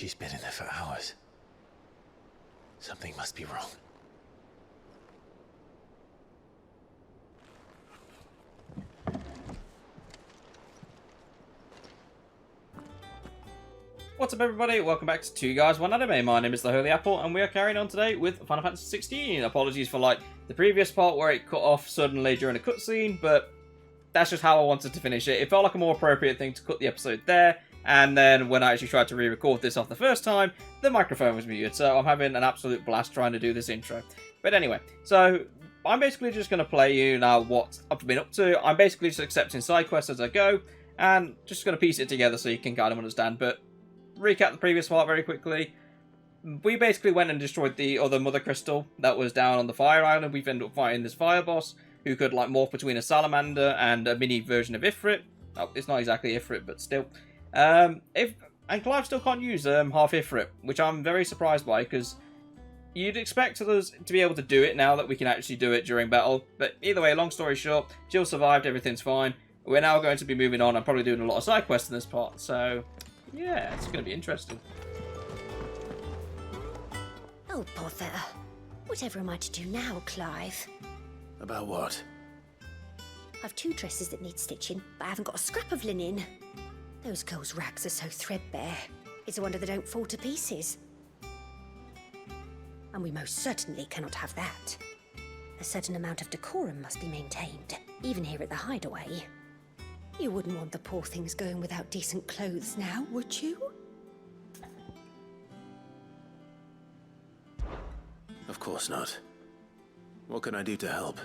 She's been in there for hours. Something must be wrong. What's up everybody, welcome back to Two Guys, One Anime. My name is The Holy Apple and we are carrying on today with Final Fantasy XVI. Apologies for the previous part where it cut off suddenly during a cutscene, but that's just how I wanted to finish it. It felt like a more appropriate thing to cut the episode there, and then when I actually tried to re-record this off the first time, the microphone was muted, so I'm having an absolute blast trying to do this intro. But anyway, so I'm basically just going to play you now what I've been up to. I'm basically just accepting side quests as I go, and just going to piece it together so you can kind of understand, but recap the previous part very quickly. We basically went and destroyed the other Mother Crystal that was down on the Fire Island. We've ended up fighting this Fire Boss who could morph between a Salamander and a mini version of Ifrit. Oh, it's not exactly Ifrit, but still. And Clive still can't use half Ifrit, which I'm very surprised by, because you'd expect us to be able to do it now that we can actually do it during battle. But either way, long story short, Jill survived, everything's fine. We're now going to be moving on. I'm probably doing a lot of side quests in this part, so yeah, it's going to be interesting. Oh, bother. Whatever am I to do now, Clive? About what? I've 2 dresses that need stitching, but I haven't got a scrap of linen. Those girls' rags are so threadbare. It's a wonder they don't fall to pieces. And we most certainly cannot have that. A certain amount of decorum must be maintained, even here at the Hideaway. You wouldn't want the poor things going without decent clothes now, would you? Of course not. What can I do to help?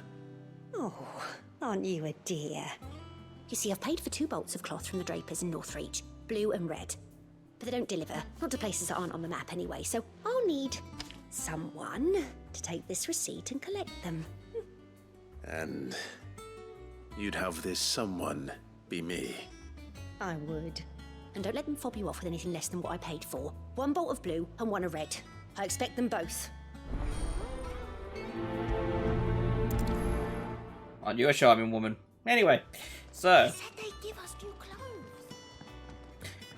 Oh, aren't you a dear? You see, I've paid for 2 bolts of cloth from the drapers in Northreach, blue and red. But they don't deliver, not to places that aren't on the map anyway, so I'll need someone to take this receipt and collect them. And you'd have this someone be me. I would. And don't let them fob you off with anything less than what I paid for. 1 bolt of blue and 1 of red. I expect them both. Aren't you a charming woman? Anyway, so They said they'd give us new clothes.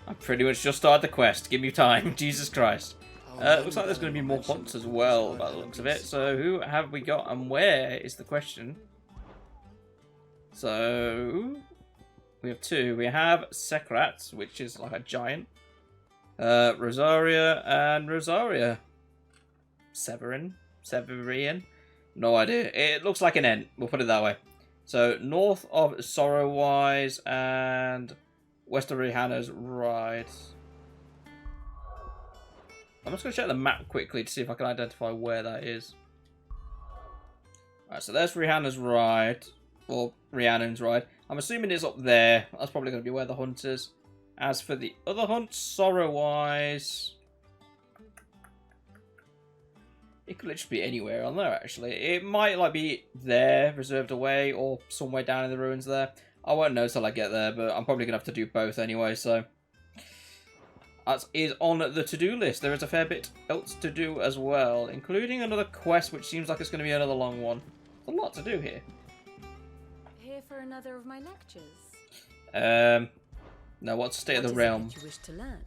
I pretty much just started the quest. Give me time. Jesus Christ. Looks like there's going to be more hunts as well, by the looks of it. So who have we got and where is the question? So we have 2. We have Sekrat, which is like a giant. Rosaria and Rosaria. Severian? No idea. It looks like an N. We'll put it that way. So north of Sorrowwise and west of Rihanna's Ride. I'm just going to check the map quickly to see if I can identify where that is. Alright, so there's Rihanna's Ride. Or Rhiannon's Ride. I'm assuming it's up there. That's probably going to be where the hunt is. As for the other hunt, Sorrowwise, it could literally be anywhere on there, actually. It might be there, reserved away, or somewhere down in the ruins there. I won't know till I get there, but I'm probably going to have to do both anyway, so that is on the to-do list. There is a fair bit else to do as well, including another quest, which seems like it's going to be another long one. There's a lot to do here. Here for another of my lectures? Now, what's the state of the What is it realm? that you wish to learn?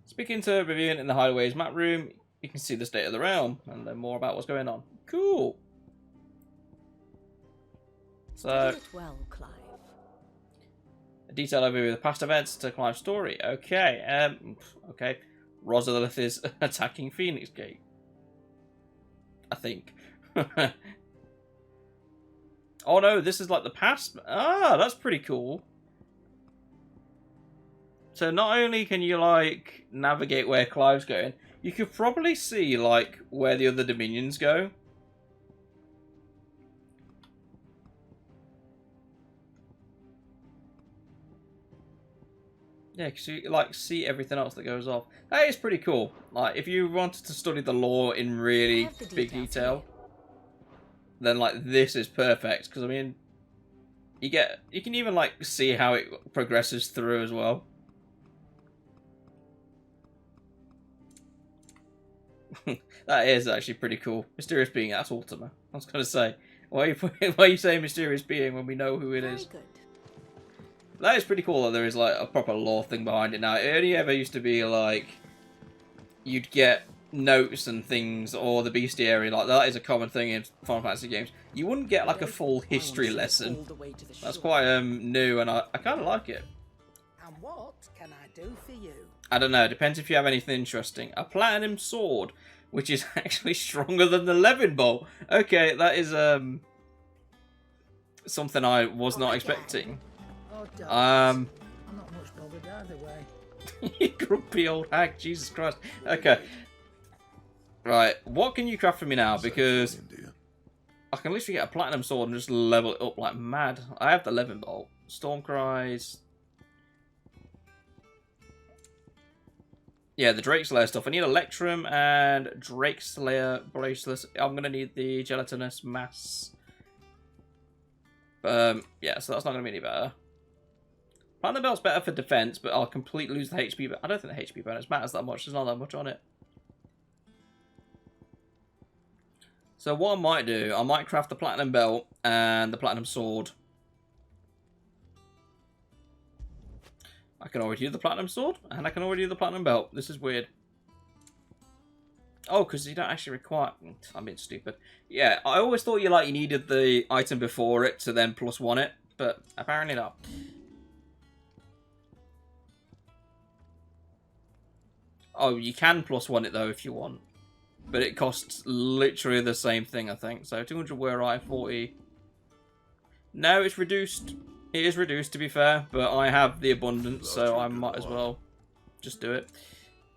Speaking to Vivian in the Hideaway's map room, you can see the state of the realm and learn more about what's going on. Cool. So, Study it well, Clive. a detailed overview of the past events to Clive's story. Okay, okay. Rosalith is attacking Phoenix Gate. I think. Oh no, this is like the past. Ah, that's pretty cool. So not only can you navigate where Clive's going, you could probably see where the other dominions go. Yeah, because you see everything else that goes off. That is pretty cool. If you wanted to study the lore in really big detail, then this is perfect. Because I mean, you can even see how it progresses through as well. That is actually pretty cool. Mysterious being, that's Ultima. I was going to say, why are you saying mysterious being when we know who it is? Very good. That is pretty cool that there is like a proper lore thing behind it now. It only ever used to be like you'd get notes and things, or the bestiary. Like that is a common thing in Final Fantasy games. You wouldn't get like a full history lesson. That's quite new, and I kind of like it. And what can I do for you? I don't know. Depends if you have anything interesting. A platinum sword, which is actually stronger than the Levin bolt. Okay, that is something I was not expecting. Oh, don't. Um. I'm not much bothered either way. You grumpy old hag, Jesus Christ. Okay. Right, what can you craft for me now? Because I can literally get a platinum sword and just level it up like mad. I have the Levin bolt. Storm Cries. Yeah, the Drake Slayer stuff. I need Electrum and Drake Slayer bracelets. I'm going to need the gelatinous mass. Yeah, so that's not going to be any better. Platinum Belt's better for defense, but I'll completely lose the HP. But I don't think the HP bonus matters that much. There's not that much on it. So what I might do, I might craft the Platinum Belt and the Platinum Sword. I can already do the Platinum Sword, and I can already do the Platinum Belt. This is weird. Oh, because you don't actually require... I'm being stupid. Yeah, I always thought you needed the item before it to then +1 it, but apparently not. Oh, you can +1 it though if you want. But it costs literally the same thing, I think. So 200 wear eye, 40. No, it's reduced. It is reduced, to be fair, but I have the abundance, so I might as well just do it.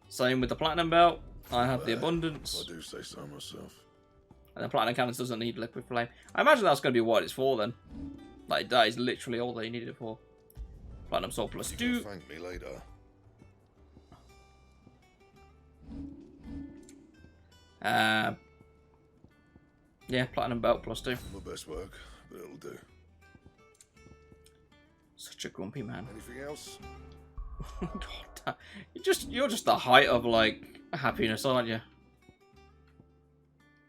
Same with the Platinum Belt. I have the abundance. I do say so myself. And the Platinum Cannons doesn't need Liquid Flame. I imagine that's going to be what it's for then. Like, that is literally all they needed it for. Platinum Sword +2. You can thank me later. Yeah, Platinum Belt +2. My best work, but it'll do. Such a grumpy man. Anything else? God, you're just the height of like happiness, aren't you?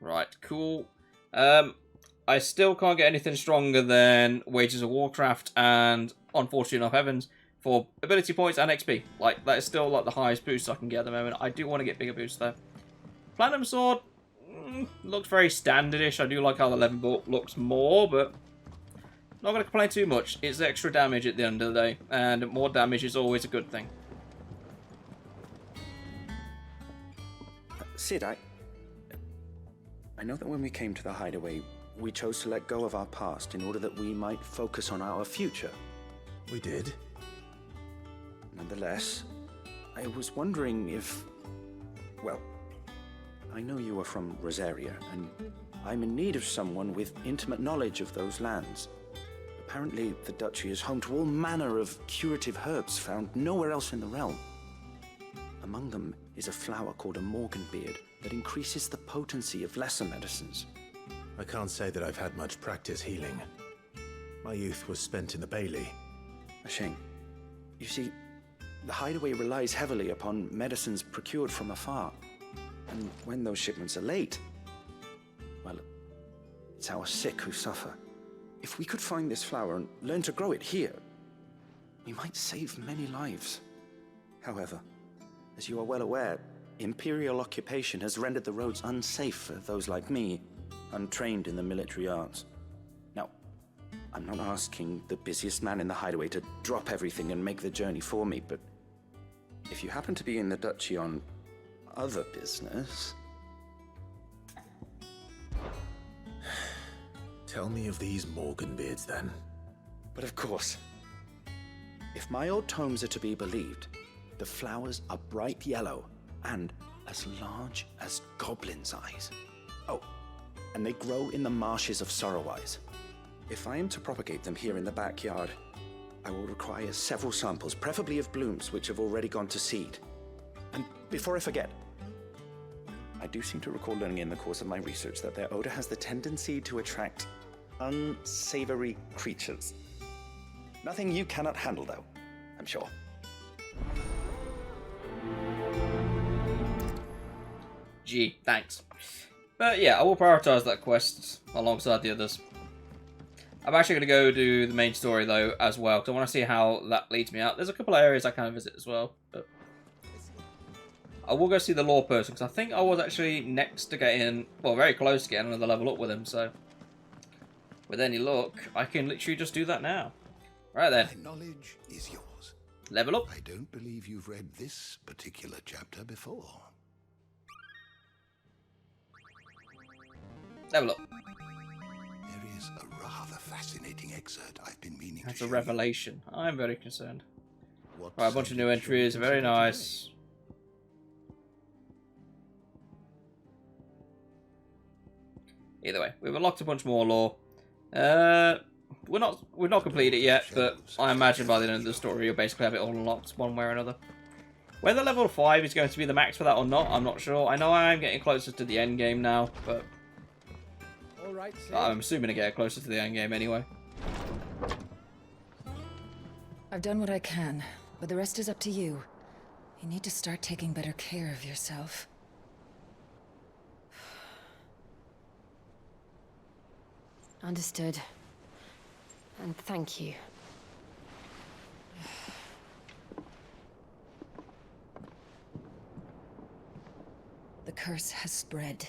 Right, cool. I still can't get anything stronger than Wages of Warcraft and Unfortunate Enough Heavens for ability points and XP. Like that is still like the highest boost I can get at the moment. I do want to get bigger boosts though. Platinum Sword looks very standardish. I do like how the Levin bolt looks more, but not going to complain too much. It's extra damage at the end of the day, and more damage is always a good thing. Sid, I know that when we came to the hideaway, we chose to let go of our past in order that we might focus on our future. We did. Nonetheless, I was wondering if... Well, I know you are from Rosaria, and I'm in need of someone with intimate knowledge of those lands. Apparently, the duchy is home to all manner of curative herbs found nowhere else in the realm. Among them is a flower called a morganbeard that increases the potency of lesser medicines. I can't say that I've had much practice healing. My youth was spent in the Bailey. A shame. You see, the hideaway relies heavily upon medicines procured from afar. And when those shipments are late, well, it's our sick who suffer. If we could find this flower and learn to grow it here, we might save many lives. However, as you are well aware, Imperial occupation has rendered the roads unsafe for those like me, untrained in the military arts. Now, I'm not asking the busiest man in the hideaway to drop everything and make the journey for me, but if you happen to be in the duchy on other business... Tell me of these morganbeards, then. But of course. If my old tomes are to be believed, the flowers are bright yellow and as large as goblins' eyes. Oh, and they grow in the marshes of Sorrowise. If I am to propagate them here in the backyard, I will require several samples, preferably of blooms which have already gone to seed. And before I forget, I do seem to recall learning in the course of my research that their odor has the tendency to attract unsavory creatures. Nothing you cannot handle, though, I'm sure. Gee, thanks. But yeah, I will prioritise that quest alongside the others. I'm actually going to go do the main story, though, as well, because I want to see how that leads me out. There's a couple of areas I can visit as well, but I will go see the law person, because I think I was actually next to getting, well, very close to getting another level up with him, so with any luck, I can literally just do that now. Right then. My knowledge is yours. Level up. I don't believe you've read this particular chapter before. Level up. There is a rather fascinating excerpt I've been meaning That's to a show revelation. I'm very concerned. you. What Right, a bunch of new subject shall we entries. Very consider nice. Either way, we've unlocked a bunch more lore. We've not completed it yet, but I imagine by the end of the story you'll basically have it all unlocked one way or another. Whether level 5 is going to be the max for that or not, I'm not sure. I know I am getting closer to the end game now, but All right, Sid. I'm assuming to get closer to the end game anyway. I've done what I can, but the rest is up to you. You need to start taking better care of yourself. Understood. And thank you. The curse has spread.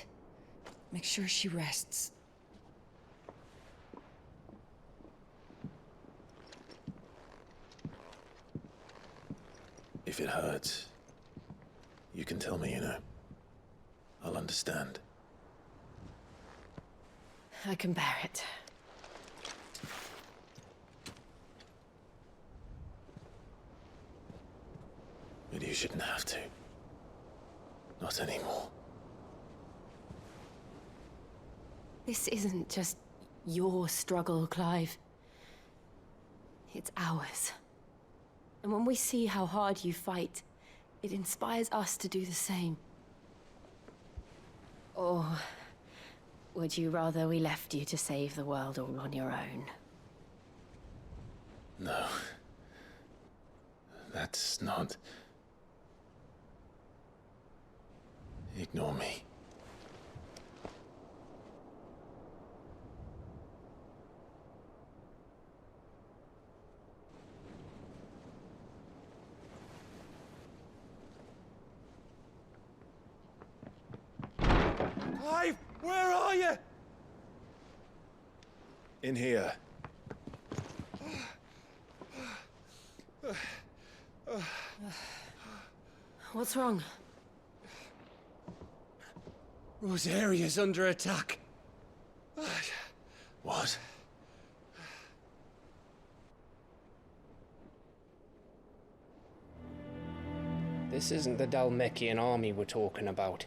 Make sure she rests. If it hurts, you can tell me, you know. I'll understand. I can bear it. But you shouldn't have to. Not anymore. This isn't just your struggle, Clive. It's ours. And when we see how hard you fight, it inspires us to do the same. Or would you rather we left you to save the world all on your own? No. That's not... Ignore me. Clive, where are you? In here. What's wrong? Rosaria's under attack. What? This isn't the Dalmekian army we're talking about.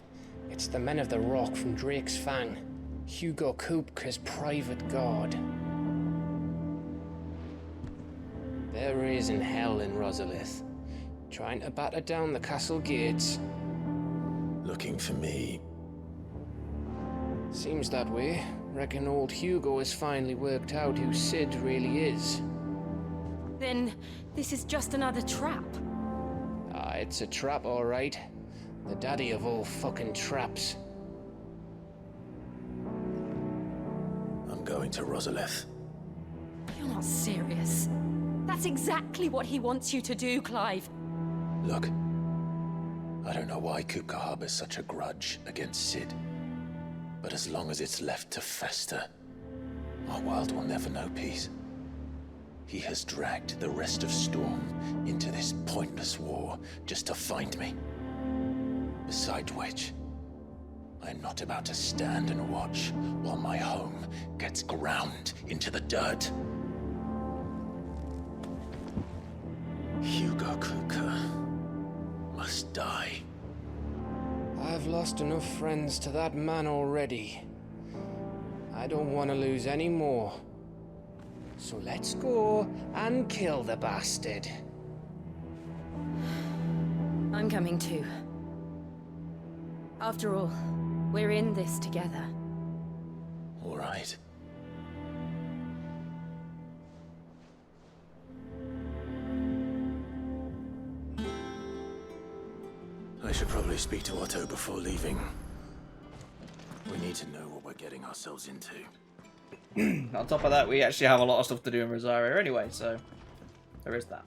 It's the men of the Rock from Drake's Fang. Hugo Kupka's private guard. There is in hell in Rosalith, trying to batter down the castle gates. Looking for me. Seems that way. Reckon old Hugo has finally worked out who Sid really is. Then this is just another trap. Ah, it's a trap, all right. The daddy of all fucking traps. I'm going to Rosalith. You're not serious. That's exactly what he wants you to do, Clive. Look, I don't know why Kupka harbors such a grudge against Sid. But as long as it's left to fester, our world will never know peace. He has dragged the rest of Storm into this pointless war just to find me. Besides which, I'm not about to stand and watch while my home gets ground into the dirt. Hugo Kupka must die. I've lost enough friends to that man already. I don't want to lose any more. So let's go and kill the bastard. I'm coming too. After all, we're in this together. All right. I should probably speak to Otto before leaving. We need to know what we're getting ourselves into. On top of that, we actually have a lot of stuff to do in Rosario anyway, so there is that.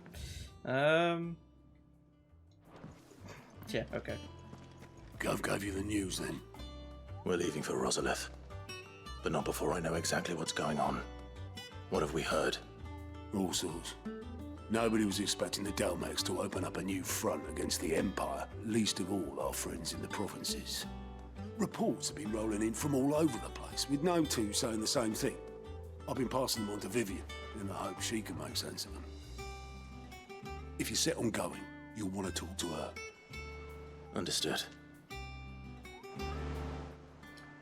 Yeah, okay. Gov gave you the news then? We're leaving for Rosalith, but not before I know exactly what's going on. What have we heard? All sorts. Nobody was expecting the Dalmex to open up a new front against the Empire, least of all our friends in the provinces. Reports have been rolling in from all over the place, with no two saying the same thing. I've been passing them on to Vivian, in the hope she can make sense of them. If you're set on going, you'll want to talk to her. Understood.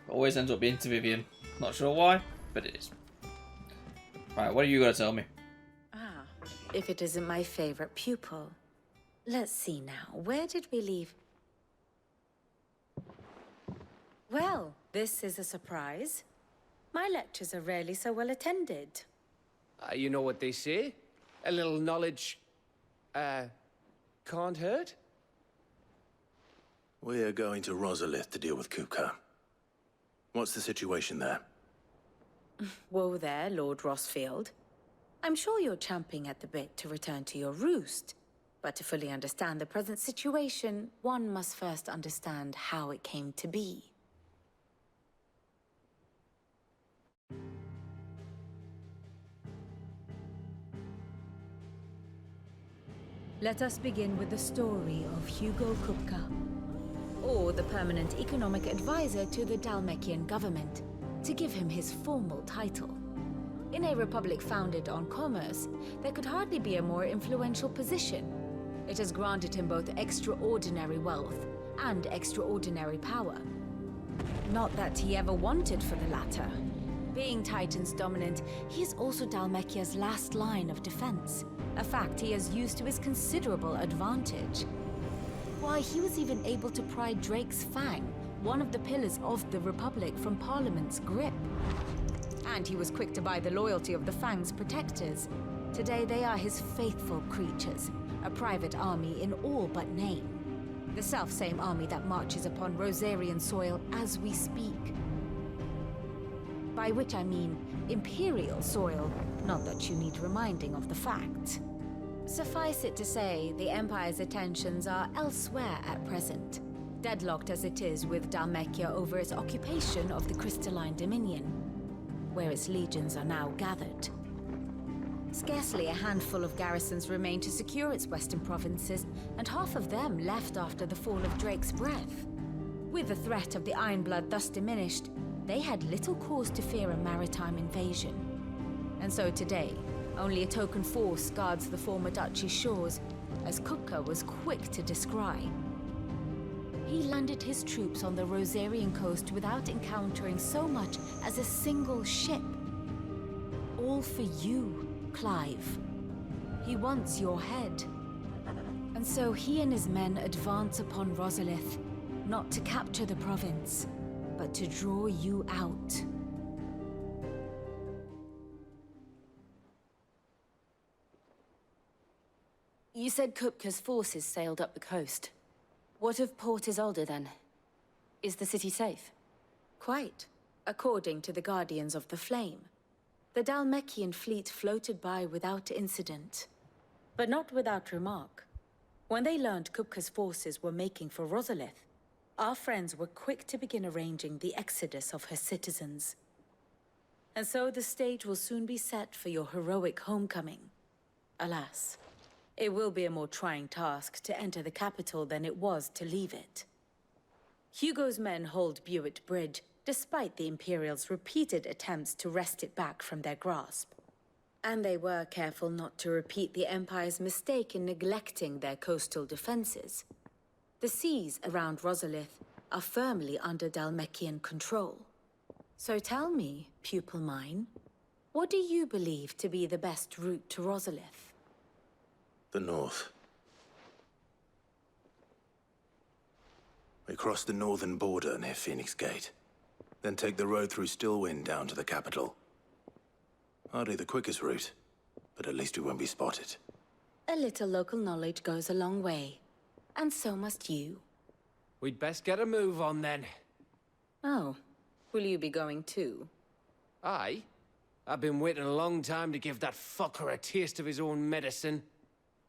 Always ends up being to Vivian. Not sure why, but it is. Right, what are you going to tell me? Ah, if it isn't my favorite pupil. Let's see now, where did we leave? Well, this is a surprise. My lectures are rarely so well attended. You know what they say? A little knowledge, can't hurt? We're going to Rosalith to deal with Kupka. What's the situation there? Whoa there, Lord Rossfield. I'm sure you're champing at the bit to return to your roost. But to fully understand the present situation, one must first understand how it came to be. Let us begin with the story of Hugo Kupka, or the permanent economic advisor to the Dalmekian government, to give him his formal title. In a republic founded on commerce, there could hardly be a more influential position. It has granted him both extraordinary wealth and extraordinary power. Not that he ever wanted for the latter. Being Titan's dominant, he is also Dalmekia's last line of defense, a fact he has used to his considerable advantage. Why, he was even able to pry Drake's Fang, one of the pillars of the Republic, from Parliament's grip. And he was quick to buy the loyalty of the Fang's protectors. Today they are his faithful creatures, a private army in all but name. The self-same army that marches upon Rosarian soil as we speak. By which I mean Imperial soil, not that you need reminding of the fact. Suffice it to say, the Empire's attentions are elsewhere at present, deadlocked as it is with Dalmekia over its occupation of the Crystalline Dominion, where its legions are now gathered. Scarcely a handful of garrisons remain to secure its western provinces, and half of them left after the fall of Drake's Breath. With the threat of the Ironblood thus diminished, they had little cause to fear a maritime invasion. And so today, only a token force guards the former duchy's shores, as Kupka was quick to descry. He landed his troops on the Rosarian coast without encountering so much as a single ship. All for you, Clive. He wants your head. And so he and his men advance upon Rosalith, not to capture the province, but to draw you out. You said Kupka's forces sailed up the coast. What of Port Isolde then? Is the city safe? Quite, according to the Guardians of the Flame. The Dalmekian fleet floated by without incident. But not without remark. When they learned Kupka's forces were making for Rosalith, our friends were quick to begin arranging the exodus of her citizens. And so the stage will soon be set for your heroic homecoming. Alas, it will be a more trying task to enter the capital than it was to leave it. Hugo's men hold Buett Bridge, despite the Imperials' repeated attempts to wrest it back from their grasp. And they were careful not to repeat the Empire's mistake in neglecting their coastal defenses. The seas around Rosalith are firmly under Dalmekian control. So tell me, pupil mine, what do you believe to be the best route to Rosalith? The north. We cross the northern border near Phoenix Gate, then take the road through Stillwind down to the capital. Hardly the quickest route, but at least we won't be spotted. A little local knowledge goes a long way, and so must you. We'd best get a move on then. Oh, will you be going too? Aye. I've been waiting a long time to give that fucker a taste of his own medicine.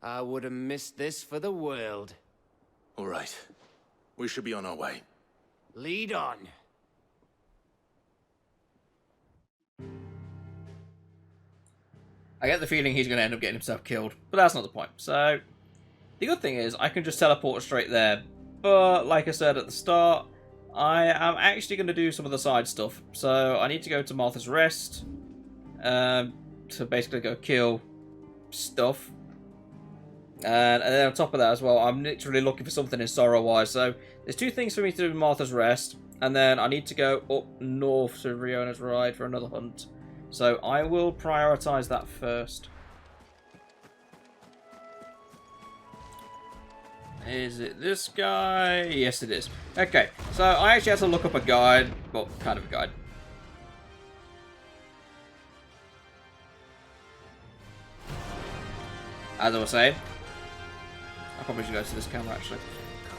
I would have missed this for the world. All right. We should be on our way. Lead on. I get the feeling he's going to end up getting himself killed, but that's not the point. So, the good thing is I can just teleport straight there. But, like I said at the start, I am actually going to do some of the side stuff. So, I need to go to Martha's Rest to basically go kill stuff. And then on top of that as well, I'm literally looking for something in Sorrow-wise. So, there's 2 things for me to do in Martha's Rest. And then I need to go up north to Riona's Ride for another hunt. So I will prioritise that first. Is it this guy? Yes, it is. Okay, so I actually had to look up a guide. Well, kind of a guide. As I was saying, I probably should go to this camera actually.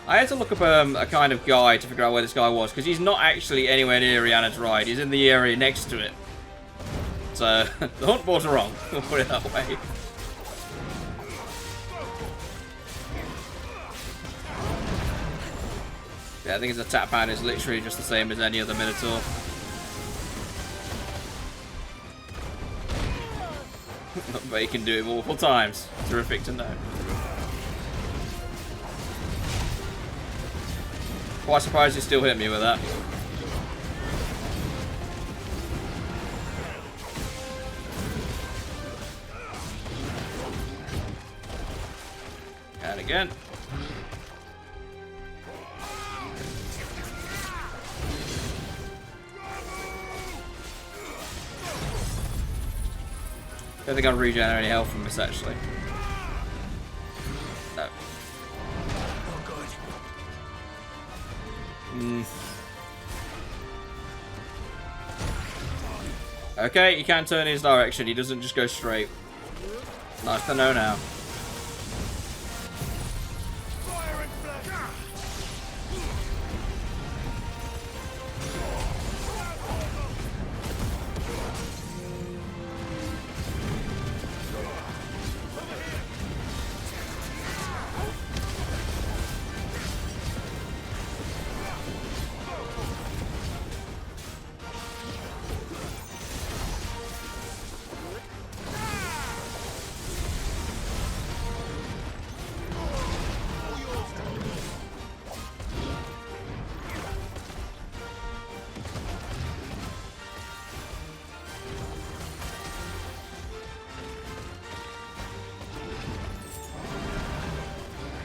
I had to look up a kind of guide to figure out where this guy was, because he's not actually anywhere near Riona's Ride. He's in the area next to it. So, the hunt boards are wrong, we'll put it that way. Yeah, I think his attack pattern is literally just the same as any other Minotaur. But he can do it multiple times. Terrific to know. Quite surprised you still hit me with that. And again. Don't think I'll regenerate any health from this actually. No. Okay, he can turn his direction. He doesn't just go straight. Nice to know now.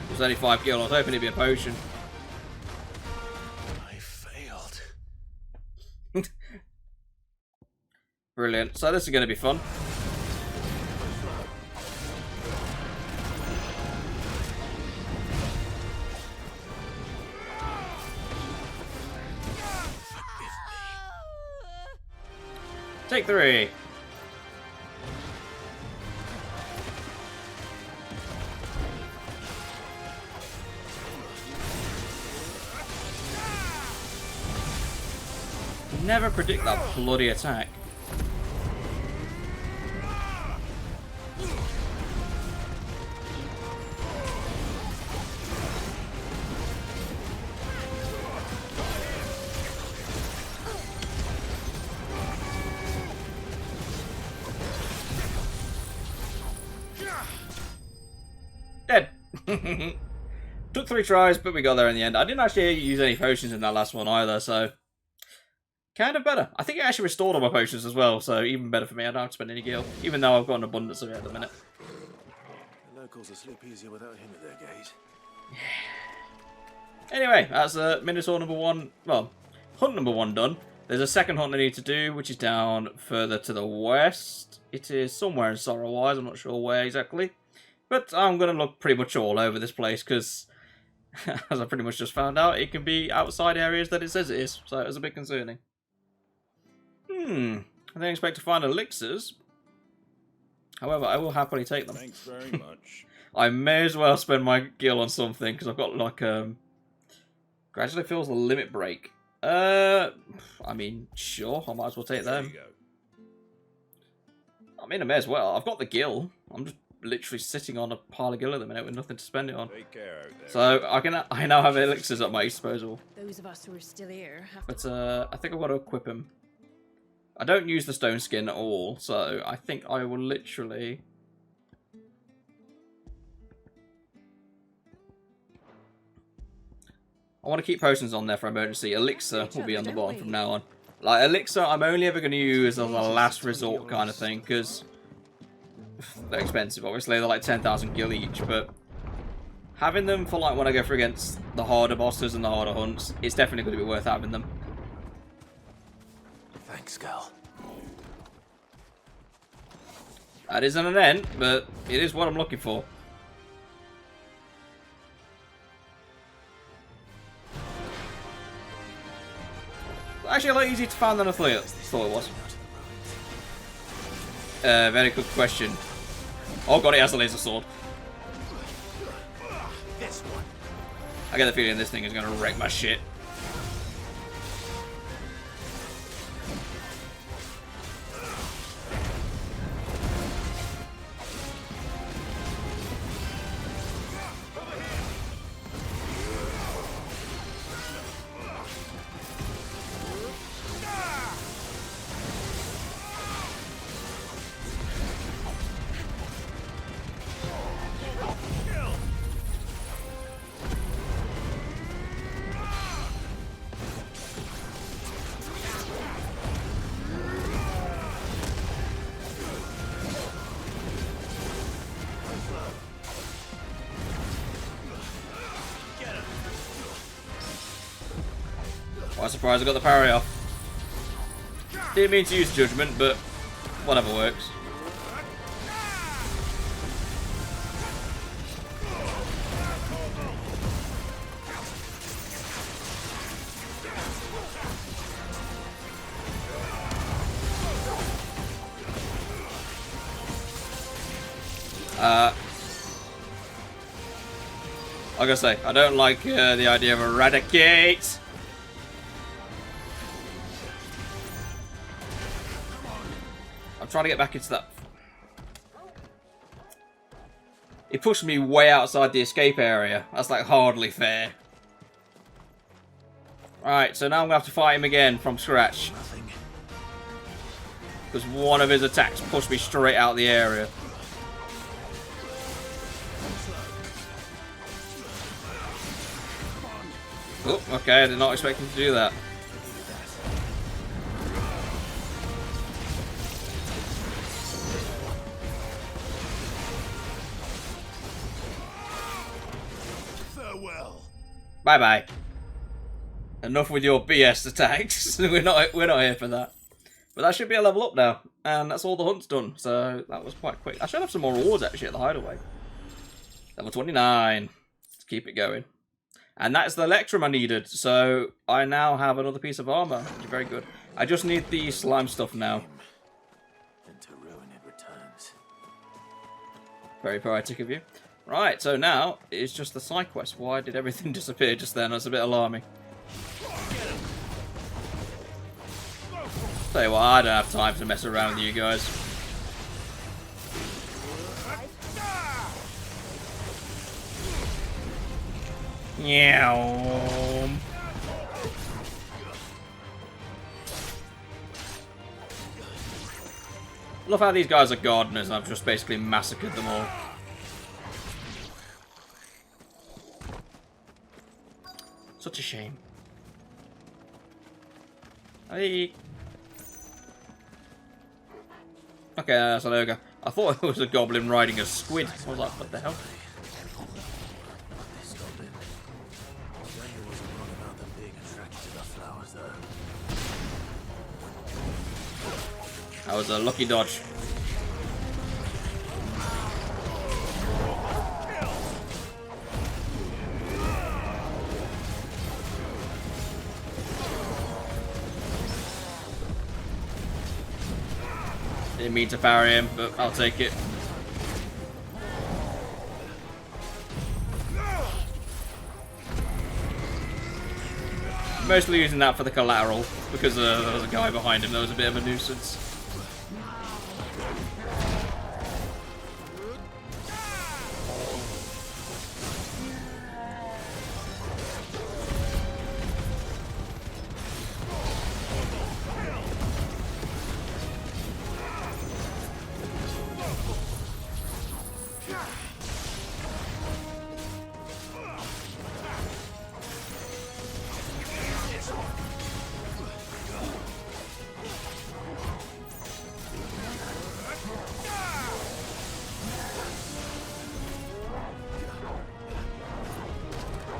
It was only 5 gil. I was hoping it'd be a potion. I failed. Brilliant. So this is going to be fun. Take 3. Never predict that bloody attack. Dead. Took 3 tries, but we got there in the end. I didn't actually use any potions in that last one either, so kind of better. I think it actually restored all my potions as well, so even better for me. I don't have to spend any gil, even though I've got an abundance of it at the minute. The locals will sleep easier without him at their gate. Anyway, that's Minotaur number 1. Well, hunt number 1 done. There's a second hunt I need to do, which is down further to the west. It is somewhere in Sorrow-wise. I'm not sure where exactly. But I'm going to look pretty much all over this place, because as I pretty much just found out, it can be outside areas that it says it is. So it was a bit concerning. I didn't expect to find elixirs. However, I will happily take them. Thanks very much. I may as well spend my gil on something, because I've got like gradually fills the limit break. I mean, sure, I might as well take them. mean, I may as well. I've got the gill. I'm just literally sitting on a pile of gill at the minute with nothing to spend it on. So I now have elixirs at my disposal. Those of us who are still here have But I think I've got to equip him. I don't use the stone skin at all, so I think I will literally... I want to keep potions on there for emergency. Elixir will be on the bottom from now on. Like, elixir, I'm only ever going to use as a last resort kind of thing, because they're expensive, obviously. They're like 10,000 gil each, but having them for like when I go for against the harder bosses and the harder hunts, it's definitely going to be worth having them. Thanks, Gal. That isn't an end, but it is what I'm looking for. Actually, a lot easier to find than I thought it was. Very good question. Oh god, it has a laser sword. I get the feeling this thing is going to wreck my shit. Well, I'm surprised I got the parry off. Didn't mean to use judgment, but whatever works. Like I say, I don't like the idea of eradicate. I'm trying to get back into that. It pushed me way outside the escape area. That's like hardly fair. Right, so now I'm going to have to fight him again from scratch. Because one of his attacks pushed me straight out of the area. Oh, okay, I did not expect him to do that. Farewell. Bye-bye. Enough with your BS attacks. we're not here for that. But that should be a level up now. And that's all the hunts done. So that was quite quick. I should have some more rewards actually at the hideaway. Level 29. Let's keep it going. And that's the Electrum I needed, so I now have another piece of armor, which is very good. I just need the slime stuff now. And to ruin it returns. Very poetic of you. Right, so now it's just the side quest. Why did everything disappear just then? That's a bit alarming. Tell you what, I don't have time to mess around with you guys. Meow. Love how these guys are gardeners and I've just basically massacred them all. Such a shame. Hey. Okay, that's an ogre. I thought it was a goblin riding a squid. I was like, what the hell? That was a lucky dodge. Didn't mean to parry him, but I'll take it. Mostly using that for the collateral, because there was a guy behind him that was a bit of a nuisance.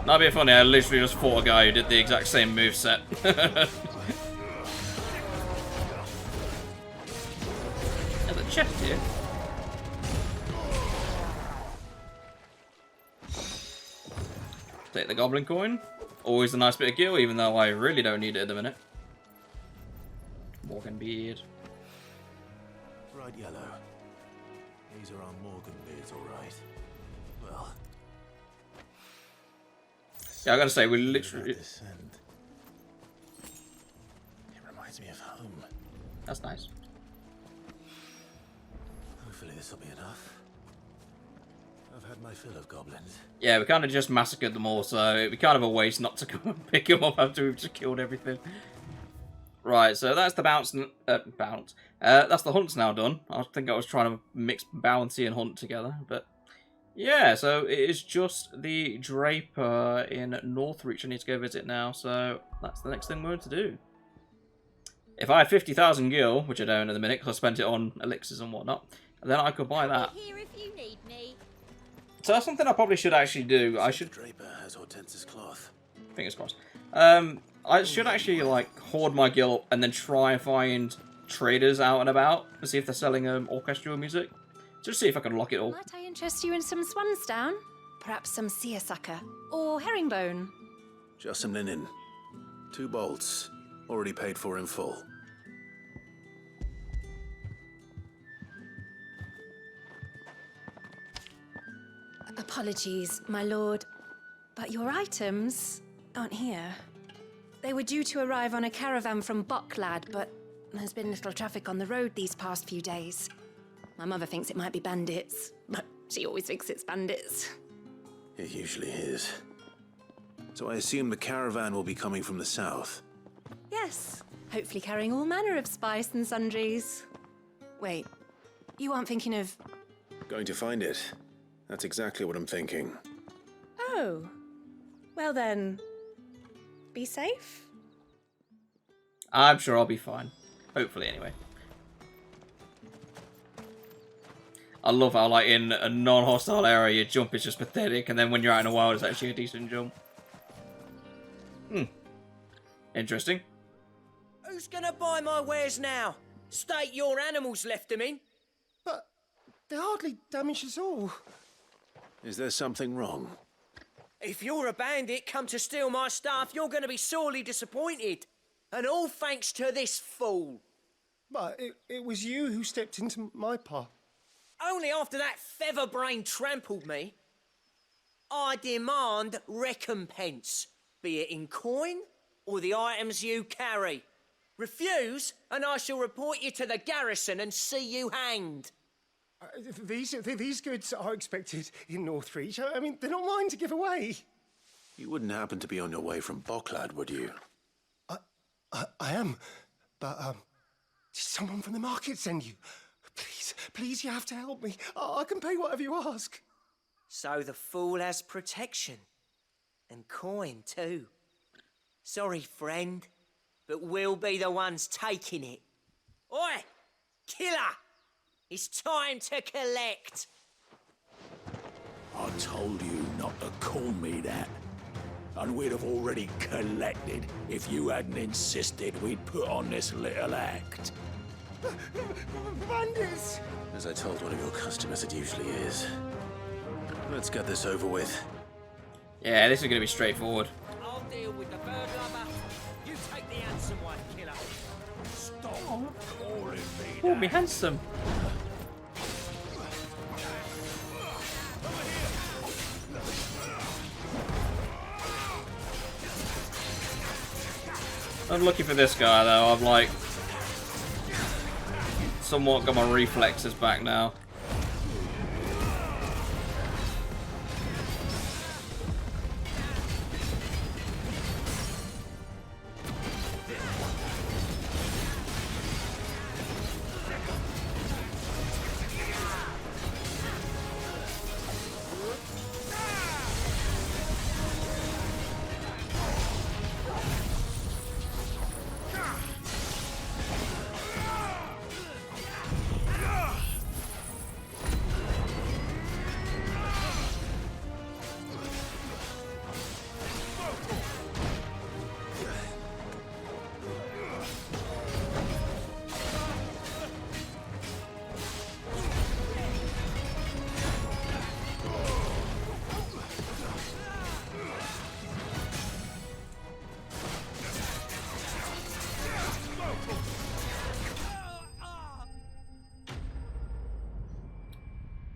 That'd be funny. I literally just fought a guy who did the exact same moveset. There's a chest here. Take the goblin coin. Always a nice bit of gil, even though I really don't need it at the minute. Morgan beard. Bright yellow. These are our Morgan beards, all right. Well. Yeah, I gotta say, we literally. It reminds me of home. That's nice. Hopefully this will be enough. I've had my fill of goblins. Yeah, we kind of just massacred them all, so it'd be kind of a waste not to go and pick them up after we've just killed everything. Right, so that's the bounce. That's the hunt's now done. I think I was trying to mix bounty and hunt together, but yeah. So it is just the Draper in Northreach I need to go visit now. So that's the next thing we're going to do. If I had 50,000 gil, which I don't at the minute because I spent it on elixirs and whatnot, then I could buy that. Here if you need me. So that's something I probably should actually do. I should. Draper has Hortense's cloth. Fingers crossed. I should actually like hoard my gil up and then try and find traders out and about and see if they're selling orchestral music. Just see if I can lock it all. Might I interest you in some swansdown? Perhaps some seersucker or herringbone? Just some linen. 2 bolts. Already paid for in full. Apologies, my lord, but your items aren't here. They were due to arrive on a caravan from Bocklad, but there's been little traffic on the road these past few days. My mother thinks it might be bandits, but she always thinks it's bandits. It usually is. So I assume the caravan will be coming from the south. Yes, hopefully carrying all manner of spice and sundries. Wait, you aren't thinking of... Going to find it. That's exactly what I'm thinking. Oh, well then, be safe? I'm sure I'll be fine. Hopefully, anyway. I love how, like, in a non-hostile area, your jump is just pathetic, and then when you're out in the wild, it's actually a decent jump. Interesting. Who's gonna buy my wares now? State your animals left them in. But they hardly damaged us all. Is there something wrong? If you're a bandit come to steal my stuff, you're gonna be sorely disappointed. And all thanks to this fool. But it was you who stepped into my path. Only after that featherbrain trampled me. I demand recompense, be it in coin or the items you carry. Refuse, and I shall report you to the garrison and see you hanged. These goods are expected in Northreach. I mean, they're not mine to give away. You wouldn't happen to be on your way from Bocklad, would you? I am, but did someone from the market send you? Please, you have to help me. I can pay whatever you ask. So the fool has protection. And coin, too. Sorry, friend, but we'll be the ones taking it. Oi! Killer! It's time to collect! I told you not to call me that. And we'd have already collected if you hadn't insisted we'd put on this little act. Bandits! As I told one of your customers, it usually is. Let's get this over with. Yeah, this is going to be straightforward. I'll deal with the bird lover. You take the handsome one, killer. Stop calling me Oh, me handsome. I'm looking for this guy though. I've like somewhat got my reflexes back now.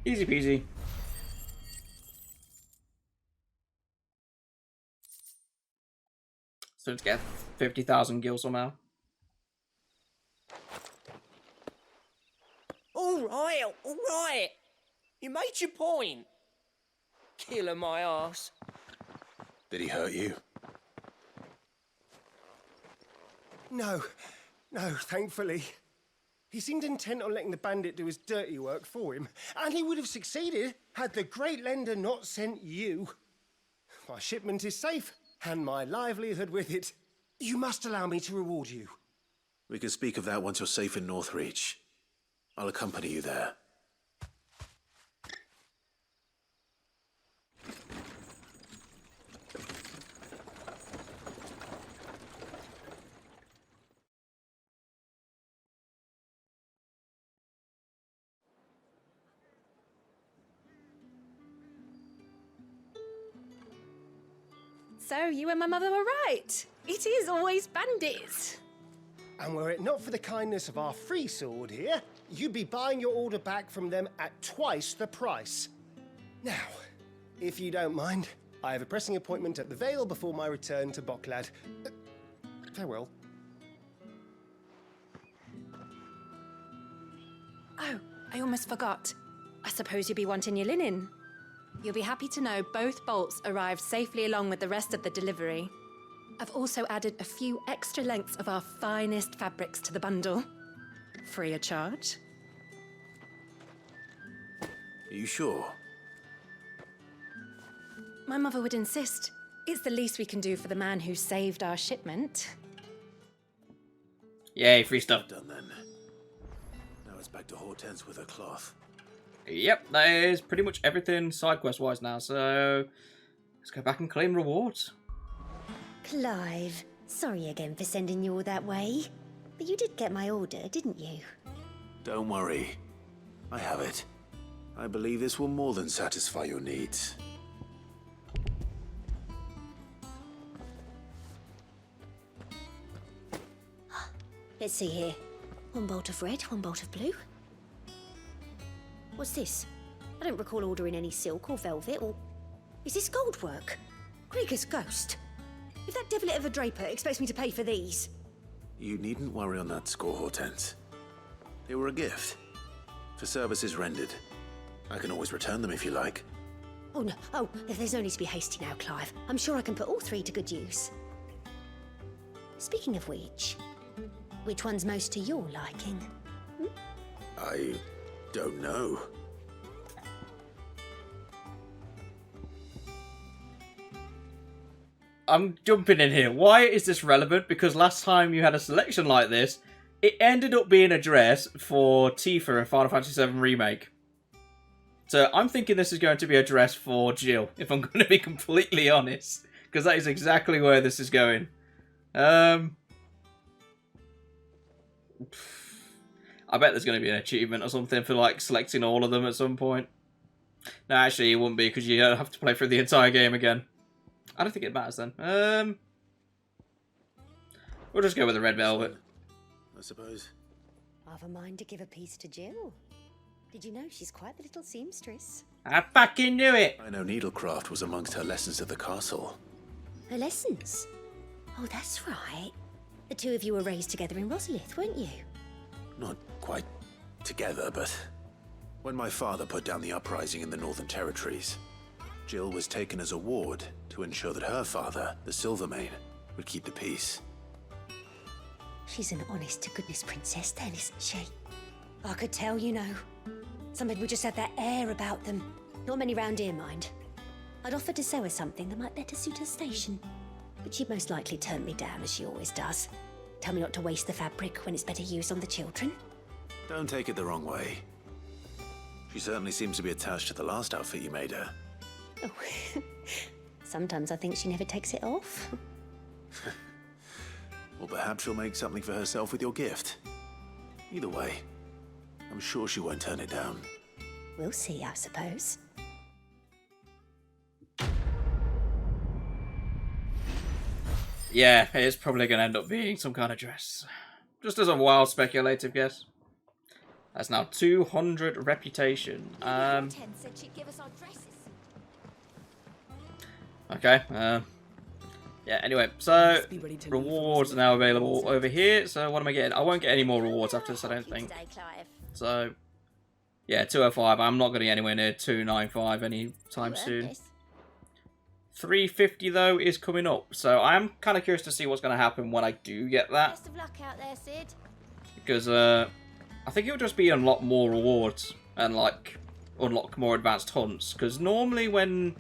Easy peasy. So let's get 50,000 gil somehow. All right. You made your point. Killing my ass. Did he hurt you? No, thankfully. He seemed intent on letting the bandit do his dirty work for him, and he would have succeeded had the great lender not sent you. My shipment is safe, and my livelihood with it. You must allow me to reward you. We can speak of that once you're safe in Northreach. I'll accompany you there. So, you and my mother were right. It is always bandits. And were it not for the kindness of our free sword here, you'd be buying your order back from them at twice the price. Now, if you don't mind, I have a pressing appointment at the Vale before my return to Boklad. Farewell. Oh, I almost forgot. I suppose you'll be wanting your linen. You'll be happy to know both bolts arrived safely along with the rest of the delivery. I've also added a few extra lengths of our finest fabrics to the bundle. Free of charge. Are you sure? My mother would insist. It's the least we can do for the man who saved our shipment. Yay, free stuff. Done then. Now it's back to Hortense with her cloth. Yep, that is pretty much everything side quest wise now, so let's go back and claim rewards. Clive, sorry again for sending you all that way. But you did get my order, didn't you? Don't worry. I have it. I believe this will more than satisfy your needs. Let's see here. One bolt of red, one bolt of blue. What's this? I don't recall ordering any silk or velvet or... Is this gold work? Krieger's ghost. If that devilet of a draper expects me to pay for these... You needn't worry on that score, Hortense. They were a gift. For services rendered. I can always return them if you like. Oh, no. Oh, there's no need to be hasty now, Clive. I'm sure I can put all three to good use. Speaking of which one's most to your liking? I don't know. I'm jumping in here. Why is this relevant? Because last time you had a selection like this, it ended up being a dress for Tifa in Final Fantasy VII Remake. So I'm thinking this is going to be a dress for Jill, if I'm going to be completely honest. Because that is exactly where this is going. I bet there's going to be an achievement or something for like selecting all of them at some point. No, actually it wouldn't be because you have to play through the entire game again. I don't think it matters then. We'll just go with the red velvet. I suppose. I've a mind to give a piece to Jill. Did you know she's quite the little seamstress? I fucking knew it! I know needlecraft was amongst her lessons at the castle. Her lessons? Oh, that's right. The two of you were raised together in Rosalith, weren't you? Not quite together, but when my father put down the uprising in the Northern Territories, Jill was taken as a ward to ensure that her father, the Silvermane, would keep the peace. She's an honest-to-goodness princess then, isn't she? I could tell, you know. Some people just have that air about them. Not many round here, mind. I'd offered to sew her something that might better suit her station. But she'd most likely turn me down, as she always does. Tell me not to waste the fabric when it's better used on the children. Don't take it the wrong way. She certainly seems to be attached to the last outfit you made her. Oh, sometimes I think she never takes it off. Well, perhaps she'll make something for herself with your gift. Either way, I'm sure she won't turn it down. We'll see, I suppose. Yeah, it's probably going to end up being some kind of dress. Just as a wild speculative guess. That's now 200 reputation. Okay. Yeah, anyway, so rewards are now available over here. So what am I getting? I won't get any more rewards after this, I don't think. So, yeah, 205. I'm not going to get anywhere near 295 anytime soon. 350, though, is coming up. So I'm kind of curious to see what's going to happen when I do get that. Best of luck out there, Sid. Because I think it'll just be unlock more rewards and, like, unlock more advanced hunts. Because normally when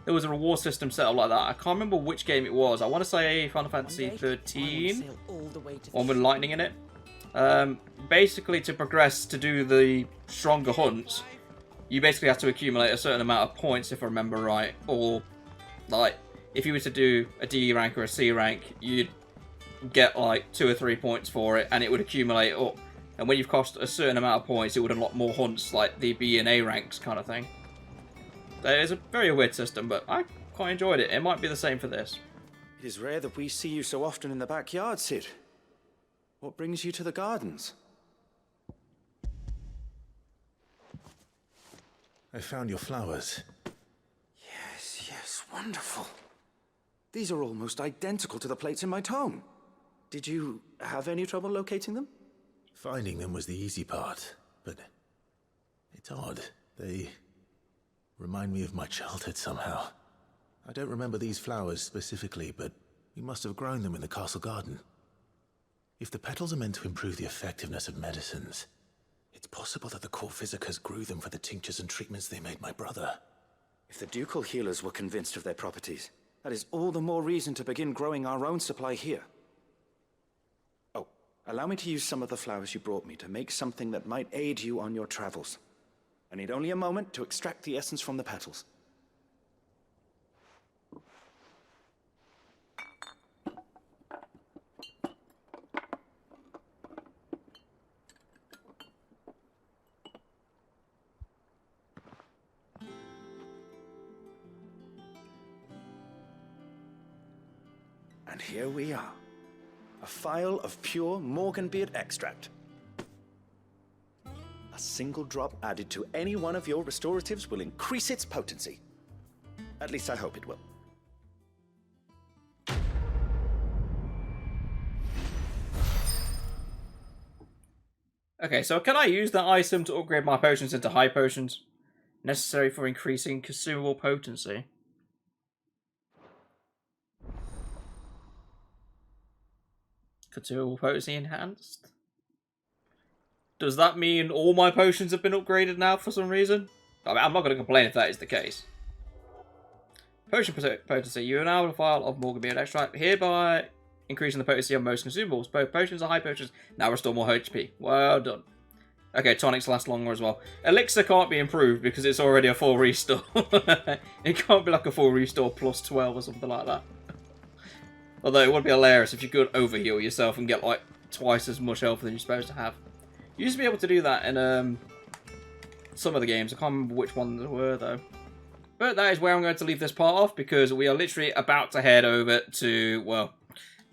there was a reward system set up like that, I can't remember which game it was. I want to say Final Fantasy 13, one with lightning in it. Basically, to progress to do the stronger hunts, you basically have to accumulate a certain amount of points, if I remember right. Or, like, if you were to do a D rank or a C rank, you'd get, like, 2 or 3 points for it, and it would accumulate up. And when you've cost a certain amount of points, it would unlock more hunts, like the B and A ranks kind of thing. It's a very weird system, but I quite enjoyed it. It might be the same for this. It is rare that we see you so often in the backyard, Sid. What brings you to the gardens? I found your flowers. Yes, wonderful. These are almost identical to the plates in my tome. Did you have any trouble locating them? Finding them was the easy part, but it's odd. They remind me of my childhood somehow. I don't remember these flowers specifically, but we must have grown them in the castle garden. If the petals are meant to improve the effectiveness of medicines, it's possible that the court physicers grew them for the tinctures and treatments they made my brother. If the ducal healers were convinced of their properties, that is all the more reason to begin growing our own supply here. Oh, allow me to use some of the flowers you brought me to make something that might aid you on your travels. I need only a moment to extract the essence from the petals. And here we are. A phial of pure Morganbeard extract. A single drop added to any one of your restoratives will increase its potency. At least I hope it will. Okay, so can I use that item to upgrade my potions into high potions? Necessary for increasing consumable potency. Consumable potency enhanced? Does that mean all my potions have been upgraded now for some reason? I mean, I'm not going to complain if that is the case. Potion potency. You are now a vial of Morganbeard extract, hereby increasing the potency on most consumables. Both potions and high potions now restore more HP. Well done. Okay, tonics last longer as well. Elixir can't be improved because it's already a full restore. It can't be like a full restore plus 12 or something like that. Although it would be hilarious if you could overheal yourself and get like twice as much health than you're supposed to have. You used to be able to do that in some of the games. I can't remember which ones they were though. But that is where I'm going to leave this part off because we are literally about to head over to, well,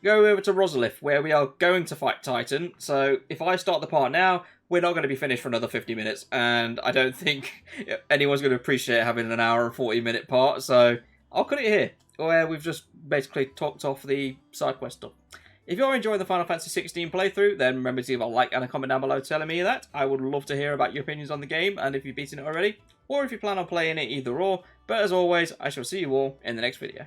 go over to Rosalith where we are going to fight Titan. So if I start the part now, we're not going to be finished for another 50 minutes. And I don't think anyone's going to appreciate having an hour and 40-minute part. So I'll cut it here where we've just basically talked off the side quest stuff. If you're enjoying the Final Fantasy XVI playthrough, then remember to leave a like and a comment down below telling me that. I would love to hear about your opinions on the game and if you've beaten it already, or if you plan on playing it either or. But as always, I shall see you all in the next video.